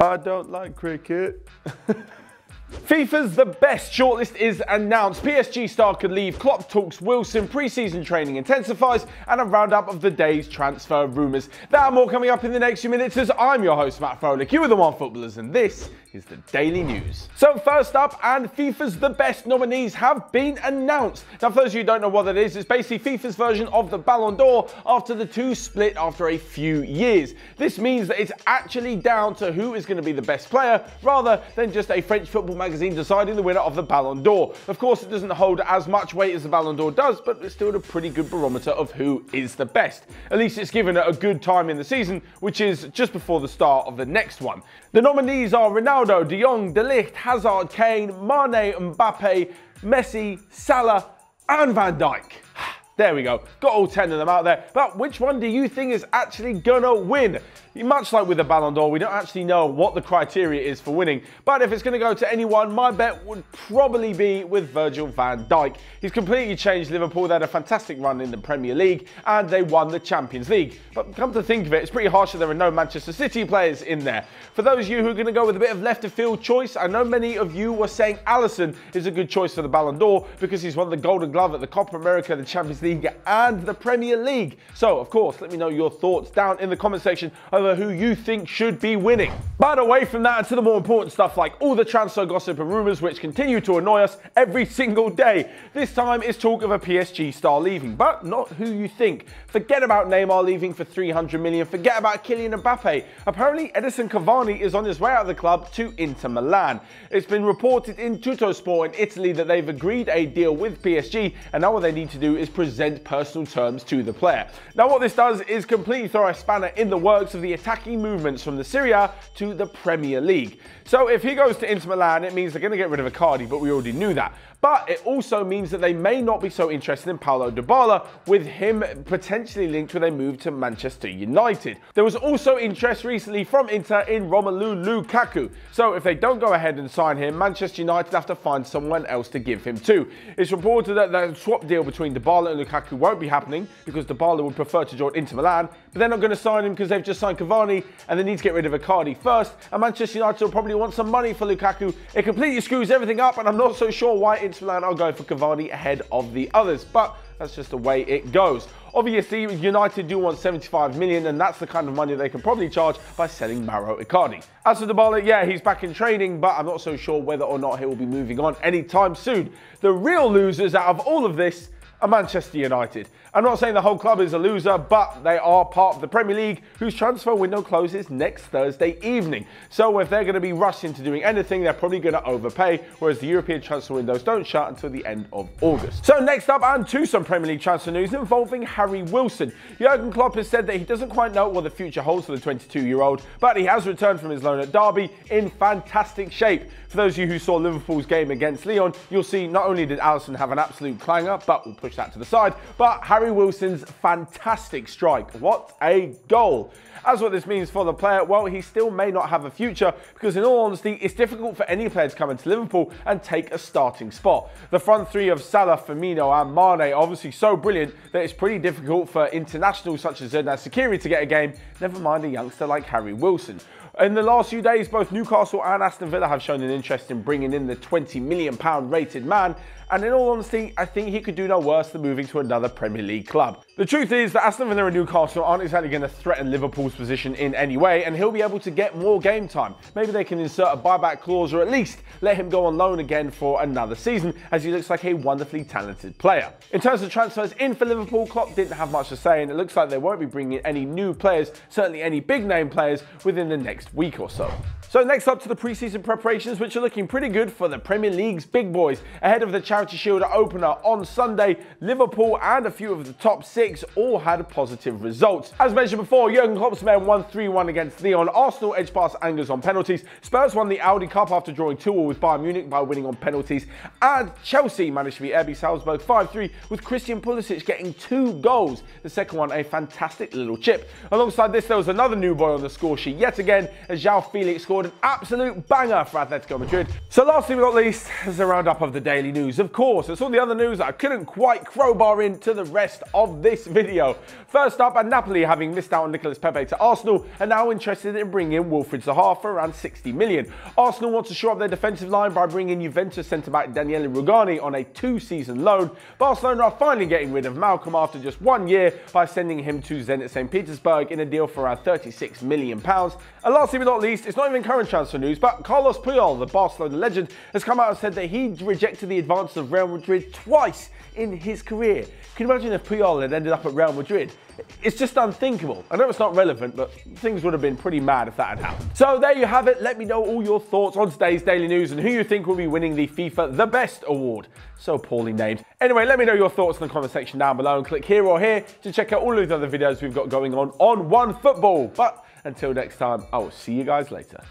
I don't like cricket. FIFA's The Best shortlist is announced. PSG star could leave, Klopp talks Wilson, pre-season training intensifies, and a roundup of the day's transfer rumours. That and more coming up in the next few minutes as I'm your host, Matt Froelich. You are the Onefootballers, and this is the Daily News. So first up, and FIFA's The Best nominees have been announced. Now for those of you who don't know what that is, it's basically FIFA's version of the Ballon d'Or after the two split after a few years. This means that it's actually down to who is going to be the best player rather than just a French football magazine deciding the winner of the Ballon d'Or. Of course, it doesn't hold as much weight as the Ballon d'Or does, but it's still a pretty good barometer of who is the best. At least it's given it a good time in the season, which is just before the start of the next one. The nominees are Ronaldo, De Jong, De Ligt, Hazard, Kane, Mane, Mbappe, Messi, Salah, and Van Dijk. There we go, got all 10 of them out there, but which one do you think is actually gonna win? Much like with the Ballon d'Or, we don't actually know what the criteria is for winning, but if it's going to go to anyone, my bet would probably be with Virgil van Dijk. He's completely changed Liverpool. They had a fantastic run in the Premier League and they won the Champions League. But come to think of it, it's pretty harsh that there are no Manchester City players in there. For those of you who are going to go with a bit of left of field choice, I know many of you were saying Alisson is a good choice for the Ballon d'Or because he's won the Golden Glove at the Copa America, the Champions League and the Premier League. So of course, let me know your thoughts down in the comment section over who you think should be winning. But away from that and to the more important stuff like all the transfer gossip and rumours which continue to annoy us every single day. This time is talk of a PSG star leaving, but not who you think. Forget about Neymar leaving for 300 million, forget about Kylian Mbappe. Apparently Edinson Cavani is on his way out of the club to Inter Milan. It's been reported in Tuttosport in Italy that they've agreed a deal with PSG and now what they need to do is present personal terms to the player. Now what this does is completely throw a spanner in the works of the attacking movements from the Serie A to the Premier League. So if he goes to Inter Milan, it means they're going to get rid of Icardi, but we already knew that. But it also means that they may not be so interested in Paulo Dybala, with him potentially linked with a move to Manchester United. There was also interest recently from Inter in Romelu Lukaku. So if they don't go ahead and sign him, Manchester United have to find someone else to give him to. It's reported that the swap deal between Dybala and Lukaku won't be happening because Dybala would prefer to join Inter Milan, but they're not going to sign him because they've just signed Cavani and they need to get rid of Icardi first, and Manchester United will probably want some money for Lukaku. It completely screws everything up and I'm not so sure why Inter Milan are going for Cavani ahead of the others, but that's just the way it goes. Obviously, United do want 75 million, and that's the kind of money they can probably charge by selling Mauro Icardi. As for Dybala, yeah, he's back in training, but I'm not so sure whether or not he will be moving on anytime soon. The real losers out of all of this are Manchester United. I'm not saying the whole club is a loser, but they are part of the Premier League, whose transfer window closes next Thursday evening. So if they're going to be rushed into doing anything, they're probably going to overpay, whereas the European transfer windows don't shut until the end of August. So next up, and to some Premier League transfer news involving Harry Wilson. Jurgen Klopp has said that he doesn't quite know what the future holds for the 22-year-old, but he has returned from his loan at Derby in fantastic shape. For those of you who saw Liverpool's game against Lyon, you'll see not only did Alisson have an absolute clanger, but we'll push that to the side, but Harry Wilson's fantastic strike. What a goal. As what this means for the player, well, he still may not have a future because in all honesty, it's difficult for any player to come into Liverpool and take a starting spot. The front three of Salah, Firmino and Mane are obviously so brilliant that it's pretty difficult for internationals such as Xherdan Shaqiri to get a game, never mind a youngster like Harry Wilson. In the last few days, both Newcastle and Aston Villa have shown an interest in bringing in the £20 million rated man, and in all honesty, I think he could do no worse than moving to another Premier League club. The truth is that Aston Villa and Newcastle aren't exactly going to threaten Liverpool's position in any way, and he'll be able to get more game time. Maybe they can insert a buyback clause or at least let him go on loan again for another season, as he looks like a wonderfully talented player. In terms of transfers in for Liverpool, Klopp didn't have much to say, and it looks like they won't be bringing in any new players, certainly any big name players, within the next week or so. So next up to the pre-season preparations, which are looking pretty good for the Premier League's big boys. Ahead of the Charity Shield opener on Sunday, Liverpool and a few of the top six all had positive results. As mentioned before, Jurgen Klopp's men won 3-1 against Lyon. Arsenal edged past Angers on penalties. Spurs won the Audi Cup after drawing 2-2 with Bayern Munich by winning on penalties. And Chelsea managed to beat RB Salzburg 5-3 with Christian Pulisic getting 2 goals. The second one a fantastic little chip. Alongside this, there was another new boy on the score sheet yet again as João Felix scored an absolute banger for Atletico Madrid. So lastly but not least is a roundup of the daily news. Of course, it's all the other news that I couldn't quite crowbar into the rest of this video. First up, Napoli, having missed out on Nicolas Pepe to Arsenal, are now interested in bringing in Wilfried Zaha for around 60 million. Arsenal want to shore up their defensive line by bringing Juventus centre-back Daniele Rugani on a 2-season loan. Barcelona are finally getting rid of Malcolm after just 1 year by sending him to Zenit St. Petersburg in a deal for around £36 million. And lastly but not least, it's not even current transfer news, but Carlos Puyol, the Barcelona legend, has come out and said that he rejected the advances of Real Madrid twice in his career. Can you imagine if Puyol had ended up at Real Madrid? It's just unthinkable. I know it's not relevant, but things would have been pretty mad if that had happened. So there you have it. Let me know all your thoughts on today's daily news and who you think will be winning the FIFA The Best award. So poorly named. Anyway, let me know your thoughts in the comment section down below and click here or here to check out all of the other videos we've got going on Onefootball. But until next time, I will see you guys later.